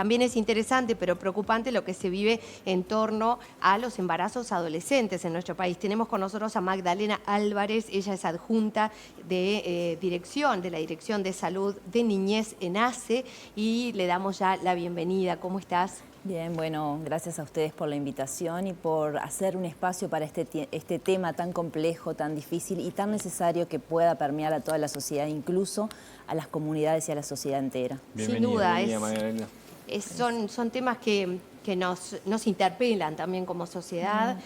También es interesante, pero preocupante, lo que se vive en torno a los embarazos adolescentes en nuestro país. Tenemos con nosotros a Magdalena Álvarez, ella es adjunta de la Dirección de Salud de Niñez en ACE, y le damos ya la bienvenida. ¿Cómo estás? Bien, bueno, gracias a ustedes por la invitación y por hacer un espacio para este tema tan complejo, tan difícil y tan necesario que pueda permear a toda la sociedad, incluso a las comunidades y a la sociedad entera. Sin duda, Magdalena. Son temas que nos interpelan también como sociedad.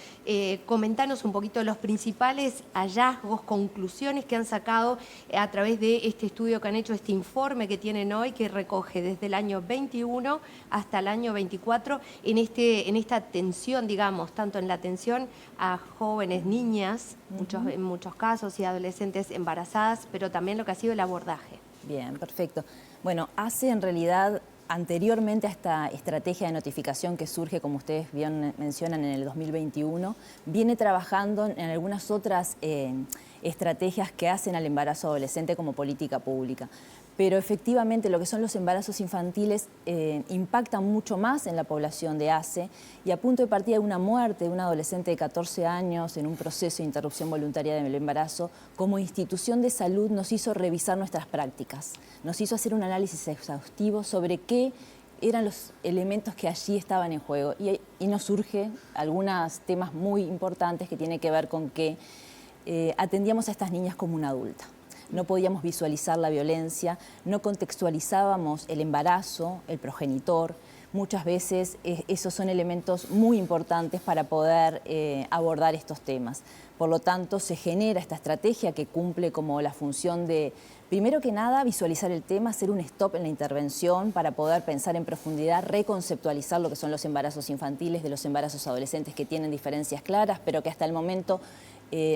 Comentanos un poquito los principales hallazgos, conclusiones que han sacado a través de este estudio que han hecho, este informe que tienen hoy, que recoge desde el año 21 hasta el año 24 en esta atención, digamos, tanto en la atención a jóvenes, niñas, en muchos casos, y adolescentes embarazadas, pero también lo que ha sido el abordaje. Bien, perfecto. Bueno, hace en realidad, anteriormente a esta estrategia de notificación que surge, como ustedes bien mencionan, en el 2021, viene trabajando en algunas otras estrategias que hacen al embarazo adolescente como política pública. Pero efectivamente lo que son los embarazos infantiles impactan mucho más en la población de ACE, y a punto de partida de una muerte de un adolescente de 14 años en un proceso de interrupción voluntaria del embarazo, como institución de salud nos hizo revisar nuestras prácticas, nos hizo hacer un análisis exhaustivo sobre qué eran los elementos que allí estaban en juego, y nos surge algunos temas muy importantes que tienen que ver con que atendíamos a estas niñas como una adulta. No podíamos visualizar la violencia, no contextualizábamos el embarazo, el progenitor. Muchas veces esos son elementos muy importantes para poder abordar estos temas. Por lo tanto, se genera esta estrategia que cumple como la función de, primero que nada, visualizar el tema, hacer un stop en la intervención para poder pensar en profundidad, reconceptualizar lo que son los embarazos infantiles de los embarazos adolescentes, que tienen diferencias claras, pero que hasta el momento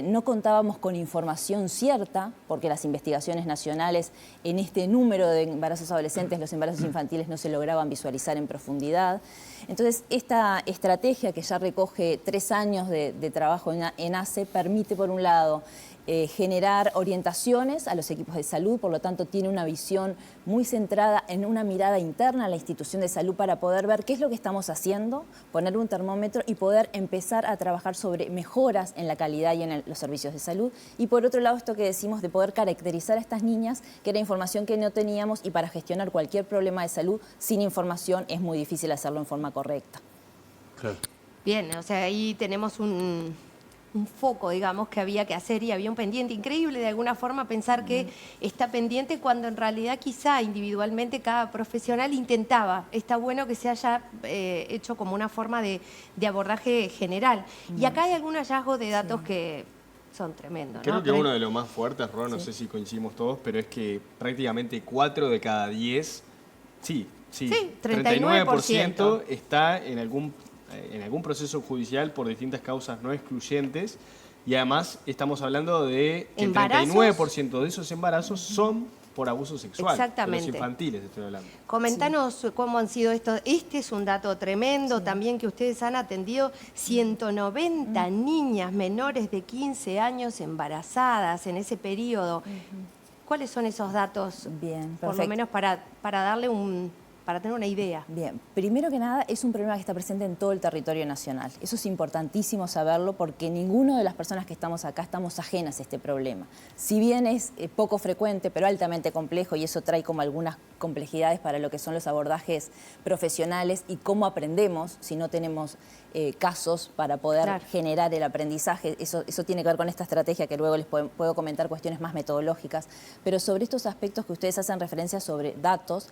no contábamos con información cierta, porque las investigaciones nacionales en este número de embarazos adolescentes, los embarazos infantiles, no se lograban visualizar en profundidad. Entonces, esta estrategia, que ya recoge 3 años de trabajo en ACE, permite, por un lado, generar orientaciones a los equipos de salud, por lo tanto tiene una visión muy centrada en una mirada interna a la institución de salud para poder ver qué es lo que estamos haciendo, poner un termómetro y poder empezar a trabajar sobre mejoras en la calidad y en los servicios de salud. Y por otro lado, esto que decimos de poder caracterizar a estas niñas, que era información que no teníamos, y para gestionar cualquier problema de salud sin información es muy difícil hacerlo en forma correcta. Claro. Bien, o sea, ahí tenemos un foco, digamos, que había que hacer, y había un pendiente increíble, de alguna forma, pensar que está pendiente cuando en realidad quizá individualmente cada profesional intentaba. Está bueno que se haya hecho como una forma de abordaje general. Y acá hay algún hallazgo de datos que son tremendos, Creo ¿no? que uno de los más fuertes, Ro, no sé si coincidimos todos, pero es que prácticamente 4 de cada 10, sí, 39% está en algún proceso judicial por distintas causas no excluyentes, y además estamos hablando de que el 39% de esos embarazos son por abuso sexual. Exactamente. De los infantiles estoy hablando. Comentanos cómo han sido estos. Este es un dato tremendo también, que ustedes han atendido 190 niñas menores de 15 años embarazadas en ese periodo. ¿Cuáles son esos datos? Bien, por lo menos para darle para tener una idea. Bien, primero que nada, es un problema que está presente en todo el territorio nacional. Eso es importantísimo saberlo, porque ninguna de las personas que estamos acá estamos ajenas a este problema. Si bien es poco frecuente, pero altamente complejo, y eso trae como algunas complejidades para lo que son los abordajes profesionales y cómo aprendemos si no tenemos casos para poder generar el aprendizaje. Eso tiene que ver con esta estrategia, que luego les puedo comentar cuestiones más metodológicas. Pero sobre estos aspectos que ustedes hacen referencia sobre datos,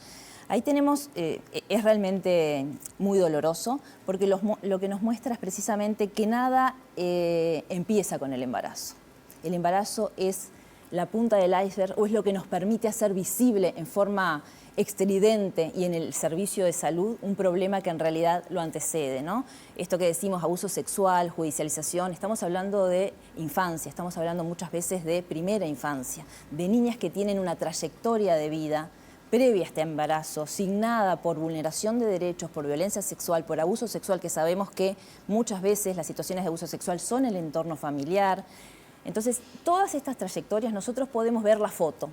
ahí tenemos, es realmente muy doloroso, porque lo que nos muestra es precisamente que nada empieza con el embarazo. El embarazo es la punta del iceberg, o es lo que nos permite hacer visible en forma estridente y en el servicio de salud un problema que en realidad lo antecede, ¿no? Esto que decimos, abuso sexual, judicialización, estamos hablando de infancia, estamos hablando muchas veces de primera infancia, de niñas que tienen una trayectoria de vida previa a este embarazo, signada por vulneración de derechos, por violencia sexual, por abuso sexual, que sabemos que muchas veces las situaciones de abuso sexual son el entorno familiar. Entonces, todas estas trayectorias nosotros podemos ver la foto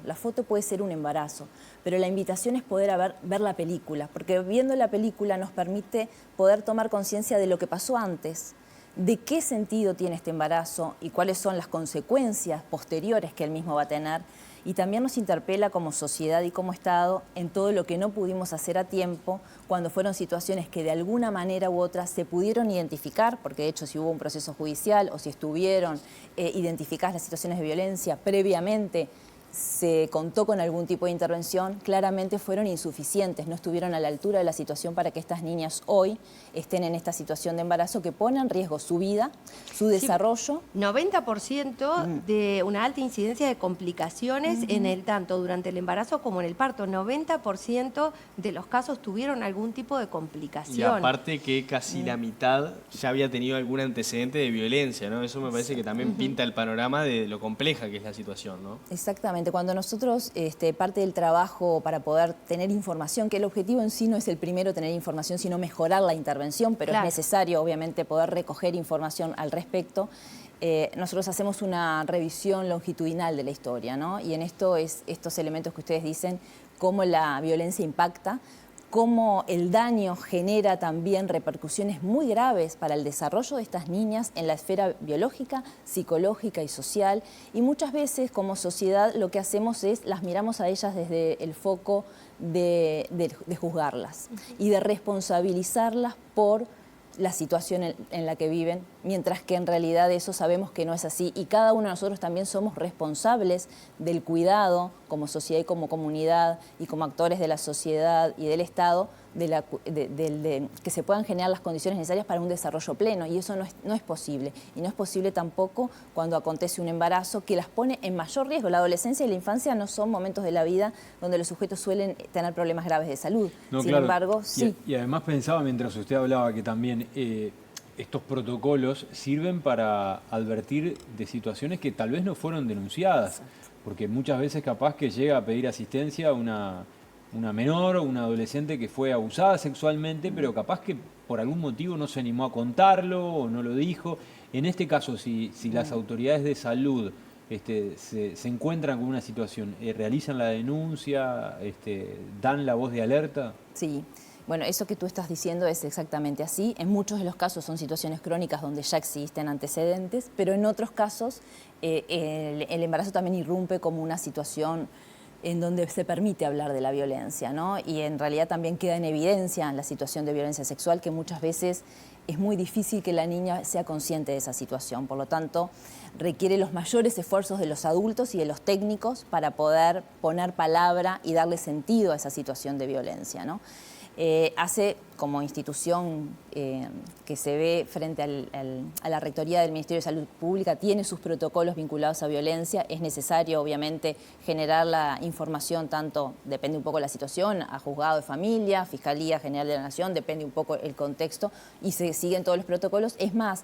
puede ser un embarazo, pero la invitación es poder ver la película, porque viendo la película nos permite poder tomar conciencia de lo que pasó antes, de qué sentido tiene este embarazo y cuáles son las consecuencias posteriores que él mismo va a tener. Y también nos interpela como sociedad y como Estado en todo lo que no pudimos hacer a tiempo cuando fueron situaciones que de alguna manera u otra se pudieron identificar, porque de hecho si hubo un proceso judicial o si estuvieron identificadas las situaciones de violencia previamente, se contó con algún tipo de intervención, claramente fueron insuficientes, no estuvieron a la altura de la situación para que estas niñas hoy estén en esta situación de embarazo que pone en riesgo su vida, su desarrollo. 90% de una alta incidencia de complicaciones en el tanto durante el embarazo como en el parto. 90% de los casos tuvieron algún tipo de complicación. Y aparte que casi la mitad ya había tenido algún antecedente de violencia, ¿no? Eso me parece que también pinta el panorama de lo compleja que es la situación, ¿no? Exactamente. Cuando nosotros, parte del trabajo para poder tener información, que el objetivo en sí no es el primero tener información, sino mejorar la intervención, pero claro, es necesario, obviamente, poder recoger información al respecto. Nosotros hacemos una revisión longitudinal de la historia, ¿no? Y en esto es estos elementos que ustedes dicen, cómo la violencia impacta, cómo el daño genera también repercusiones muy graves para el desarrollo de estas niñas en la esfera biológica, psicológica y social. Y muchas veces como sociedad lo que hacemos es las miramos a ellas desde el foco de juzgarlas y de responsabilizarlas por la situación en la que viven, mientras que en realidad eso sabemos que no es así y cada uno de nosotros también somos responsables del cuidado como sociedad y como comunidad y como actores de la sociedad y del Estado que se puedan generar las condiciones necesarias para un desarrollo pleno y eso no es posible y no es posible tampoco cuando acontece un embarazo que las pone en mayor riesgo. La adolescencia y la infancia no son momentos de la vida donde los sujetos suelen tener problemas graves de salud. No, Sin claro. embargo, sí. Y además pensaba mientras usted hablaba que también estos protocolos sirven para advertir de situaciones que tal vez no fueron denunciadas, porque muchas veces capaz que llega a pedir asistencia una menor o una adolescente que fue abusada sexualmente, pero capaz que por algún motivo no se animó a contarlo o no lo dijo. En este caso, si las autoridades de salud se encuentran con una situación, realizan la denuncia, dan la voz de alerta. Sí. Bueno, eso que tú estás diciendo es exactamente así. En muchos de los casos son situaciones crónicas donde ya existen antecedentes, pero en otros casos el embarazo también irrumpe como una situación en donde se permite hablar de la violencia, ¿no? Y en realidad también queda en evidencia la situación de violencia sexual, que muchas veces es muy difícil que la niña sea consciente de esa situación. Por lo tanto, requiere los mayores esfuerzos de los adultos y de los técnicos para poder poner palabra y darle sentido a esa situación de violencia, ¿no? Hace como institución que se ve frente a la Rectoría del Ministerio de Salud Pública, tiene sus protocolos vinculados a violencia. Es necesario, obviamente, generar la información, tanto, depende un poco de la situación, a Juzgado de Familia, Fiscalía General de la Nación, depende un poco el contexto, y se siguen todos los protocolos. Es más,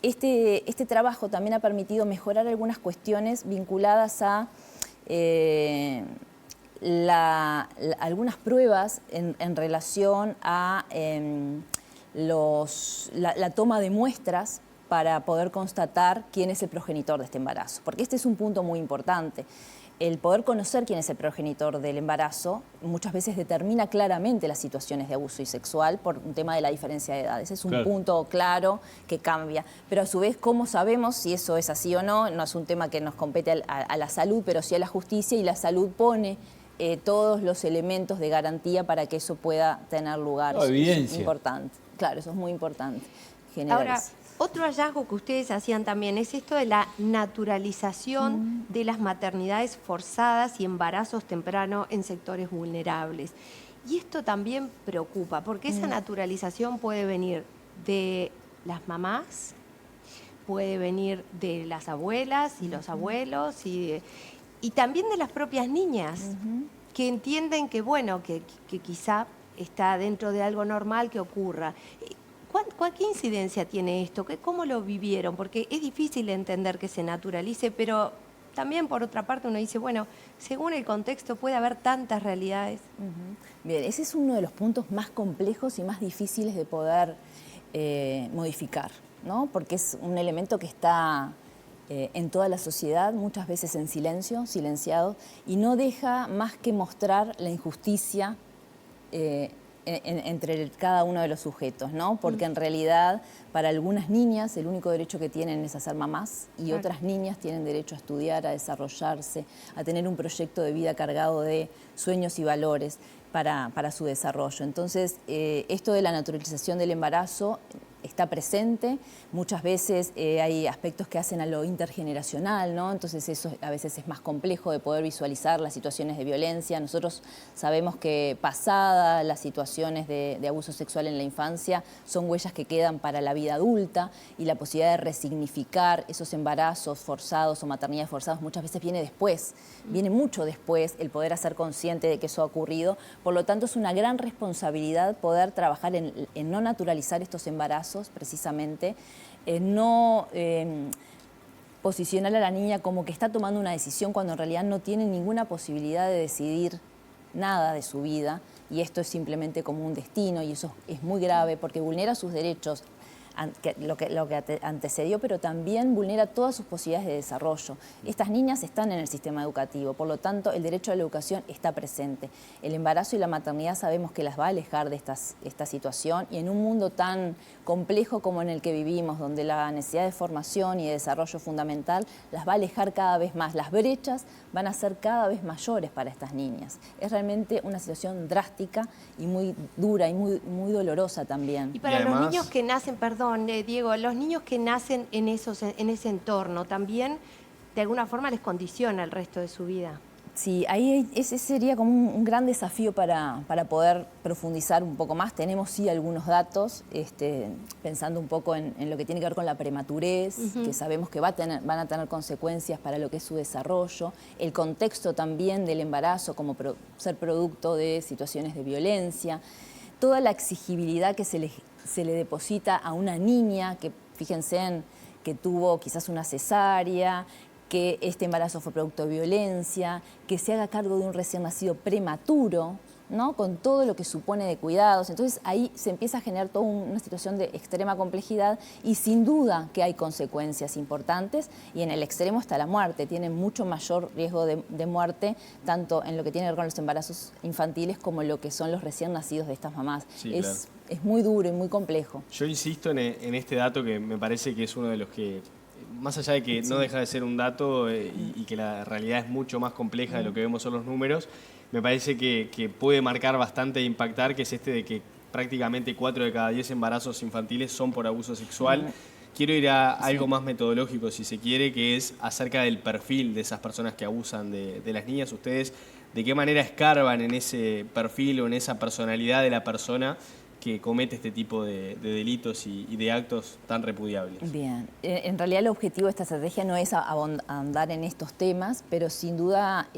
este trabajo también ha permitido mejorar algunas cuestiones vinculadas a algunas pruebas en relación a la toma de muestras para poder constatar quién es el progenitor de este embarazo. Porque este es un punto muy importante. El poder conocer quién es el progenitor del embarazo muchas veces determina claramente las situaciones de abuso y sexual por un tema de la diferencia de edades. Es un punto claro que cambia. Pero a su vez, ¿cómo sabemos si eso es así o no? No es un tema que nos compete a la salud, pero sí a la justicia, y la salud pone todos los elementos de garantía para que eso pueda tener lugar. Evidencia. Eso es importante. Claro, eso es muy importante. Ahora, otro hallazgo que ustedes hacían también es esto de la naturalización de las maternidades forzadas y embarazos tempranos en sectores vulnerables. Y esto también preocupa, porque esa naturalización puede venir de las mamás, puede venir de las abuelas y los abuelos, y también de las propias niñas, que entienden que, bueno, que quizá está dentro de algo normal que ocurra. ¿Qué incidencia tiene esto? ¿Cómo lo vivieron? Porque es difícil entender que se naturalice, pero también por otra parte uno dice, bueno, según el contexto puede haber tantas realidades. Bien, ese es uno de los puntos más complejos y más difíciles de poder modificar, ¿no? Porque es un elemento que está en toda la sociedad, muchas veces en silencio, silenciado, y no deja más que mostrar la injusticia entre cada uno de los sujetos, ¿no? Porque en realidad para algunas niñas el único derecho que tienen es a ser mamás y otras niñas tienen derecho a estudiar, a desarrollarse, a tener un proyecto de vida cargado de sueños y valores para su desarrollo. Entonces, esto de la naturalización del embarazo está presente. Muchas veces hay aspectos que hacen a lo intergeneracional, ¿no? Entonces eso a veces es más complejo de poder visualizar las situaciones de violencia. Nosotros sabemos que pasadas las situaciones de abuso sexual en la infancia son huellas que quedan para la vida adulta, y la posibilidad de resignificar esos embarazos forzados o maternidades forzadas muchas veces viene después, viene mucho después el poder hacer consciente de que eso ha ocurrido. Por lo tanto, es una gran responsabilidad poder trabajar en no naturalizar estos embarazos, precisamente, no posicionar a la niña como que está tomando una decisión cuando en realidad no tiene ninguna posibilidad de decidir nada de su vida, y esto es simplemente como un destino, y eso es muy grave porque vulnera sus derechos, lo que antecedió, pero también vulnera todas sus posibilidades de desarrollo. Estas niñas están en el sistema educativo, por lo tanto el derecho a la educación está presente. El embarazo y la maternidad sabemos que las va a alejar de esta situación, y en un mundo tan complejo como en el que vivimos, donde la necesidad de formación y de desarrollo fundamental las va a alejar cada vez más. Las brechas van a ser cada vez mayores para estas niñas. Es realmente una situación drástica y muy dura y muy dolorosa también. Y para los niños que nacen, perdón, Diego, los niños que nacen en ese entorno también de alguna forma les condiciona el resto de su vida. Sí, ahí ese sería como un gran desafío para poder profundizar un poco más. Tenemos sí algunos datos, pensando un poco en lo que tiene que ver con la prematurez, que sabemos que van a tener consecuencias para lo que es su desarrollo, el contexto también del embarazo como ser producto de situaciones de violencia, toda la exigibilidad que se le deposita a una niña, que fíjense en que tuvo quizás una cesárea, que este embarazo fue producto de violencia, que se haga cargo de un recién nacido prematuro, ¿no? Con todo lo que supone de cuidados. Entonces ahí se empieza a generar toda una situación de extrema complejidad, y sin duda que hay consecuencias importantes, y en el extremo está la muerte. Tienen mucho mayor riesgo de muerte, tanto en lo que tiene que ver con los embarazos infantiles como en lo que son los recién nacidos de estas mamás. Sí, es muy duro y muy complejo. Yo insisto en este dato que me parece que es uno de los que, más allá de que no deja de ser un dato y que la realidad es mucho más compleja de lo que vemos en los números, me parece que puede marcar bastante e impactar, que es este de que prácticamente 4 de cada 10 embarazos infantiles son por abuso sexual. Quiero ir a algo más metodológico, si se quiere, que es acerca del perfil de esas personas que abusan de las niñas. Ustedes, ¿de qué manera escarban en ese perfil o en esa personalidad de la persona que comete este tipo de delitos y de actos tan repudiables? Bien, en realidad el objetivo de esta estrategia no es ahondar en estos temas, pero sin duda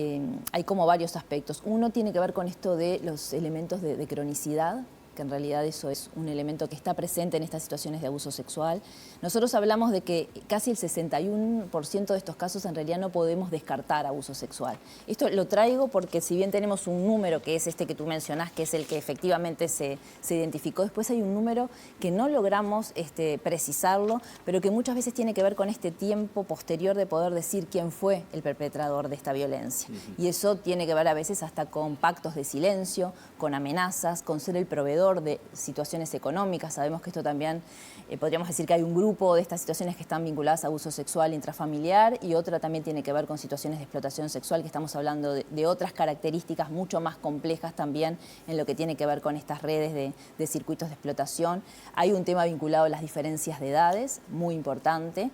hay como varios aspectos. Uno tiene que ver con esto de los elementos de cronicidad, que en realidad eso es un elemento que está presente en estas situaciones de abuso sexual. Nosotros hablamos de que casi el 61% de estos casos en realidad no podemos descartar abuso sexual. Esto lo traigo porque si bien tenemos un número que es este que tú mencionás, que es el que efectivamente se identificó, después hay un número que no logramos precisarlo, pero que muchas veces tiene que ver con este tiempo posterior de poder decir quién fue el perpetrador de esta violencia. Y eso tiene que ver a veces hasta con pactos de silencio, con amenazas, con ser el proveedor de situaciones económicas. Sabemos que esto también, podríamos decir que hay un grupo de estas situaciones que están vinculadas a abuso sexual intrafamiliar, y otra también tiene que ver con situaciones de explotación sexual, que estamos hablando de otras características mucho más complejas también en lo que tiene que ver con estas redes de circuitos de explotación. Hay un tema vinculado a las diferencias de edades, muy importante,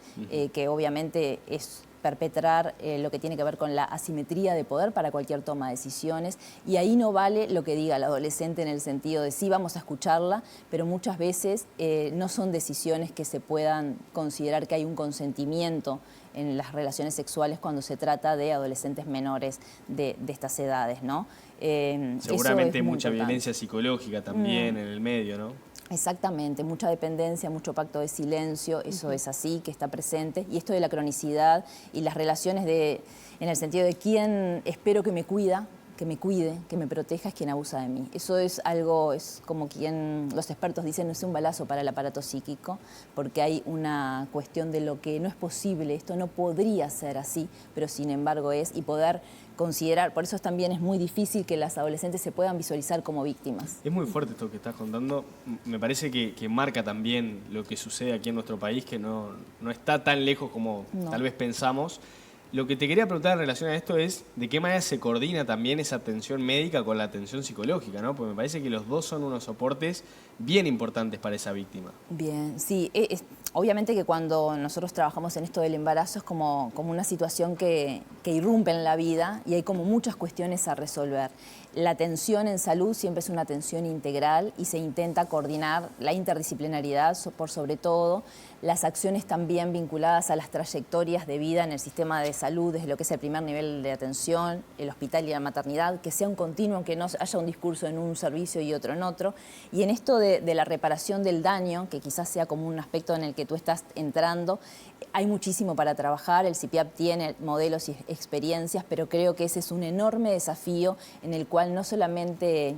que obviamente es perpetrar lo que tiene que ver con la asimetría de poder para cualquier toma de decisiones, y ahí no vale lo que diga el adolescente en el sentido de sí, vamos a escucharla, pero muchas veces no son decisiones que se puedan considerar que hay un consentimiento en las relaciones sexuales cuando se trata de adolescentes menores de estas edades, ¿no? Seguramente mucha violencia psicológica también en el medio, ¿no? Exactamente, mucha dependencia, mucho pacto de silencio, eso es así, que está presente. Y esto de la cronicidad y las relaciones en el sentido de quién espero que me cuida, que me cuide, que me proteja, es quien abusa de mí. Eso es algo, es como quien los expertos dicen, es un balazo para el aparato psíquico, porque hay una cuestión de lo que no es posible, esto no podría ser así, pero sin embargo es, y poder considerar, por eso también es muy difícil que las adolescentes se puedan visualizar como víctimas. Es muy fuerte esto que estás contando. Me parece que marca también lo que sucede aquí en nuestro país, que no está tan lejos como tal vez pensamos. Lo que te quería preguntar en relación a esto es de qué manera se coordina también esa atención médica con la atención psicológica, ¿no? Porque me parece que los dos son unos soportes bien importantes para esa víctima. Bien, sí. Obviamente que cuando nosotros trabajamos en esto del embarazo es como una situación que irrumpe en la vida y hay como muchas cuestiones a resolver. La atención en salud siempre es una atención integral y se intenta coordinar la interdisciplinaridad por sobre todo, las acciones también vinculadas a las trayectorias de vida en el sistema de salud, desde lo que es el primer nivel de atención, el hospital y la maternidad, que sea un continuo, que no haya un discurso en un servicio y otro en otro. Y en esto de la reparación del daño, que quizás sea como un aspecto en el que tú estás entrando, hay muchísimo para trabajar, el CIPIAP tiene modelos y experiencias, pero creo que ese es un enorme desafío en el cual no solamente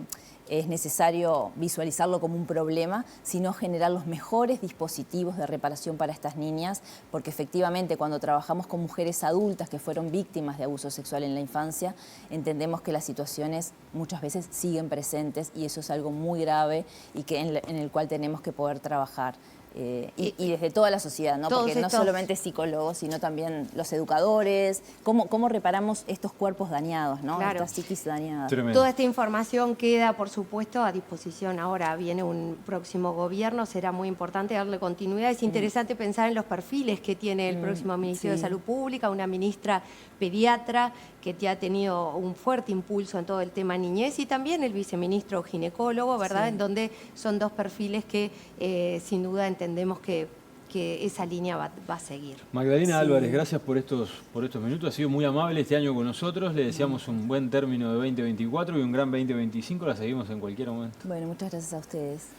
es necesario visualizarlo como un problema, sino generar los mejores dispositivos de reparación para estas niñas, porque efectivamente cuando trabajamos con mujeres adultas que fueron víctimas de abuso sexual en la infancia, entendemos que las situaciones muchas veces siguen presentes y eso es algo muy grave y que en el cual tenemos que poder trabajar. Y desde toda la sociedad, ¿no? Porque no solamente psicólogos, sino también los educadores, cómo reparamos estos cuerpos dañados, ¿no? Claro. Estas psiquis dañadas. Tremendo. Toda esta información queda, por supuesto, a disposición. Ahora viene un próximo gobierno, será muy importante darle continuidad. Es interesante pensar en los perfiles que tiene el próximo Ministerio de Salud Pública, una ministra pediatra que ya ha tenido un fuerte impulso en todo el tema niñez y también el viceministro ginecólogo, ¿verdad? Sí. En donde son dos perfiles que sin duda entendemos que esa línea va a seguir. Magdalena Álvarez, gracias por estos minutos. Ha sido muy amable este año con nosotros. Le deseamos un buen término de 2024 y un gran 2025. La seguimos en cualquier momento. Bueno, muchas gracias a ustedes.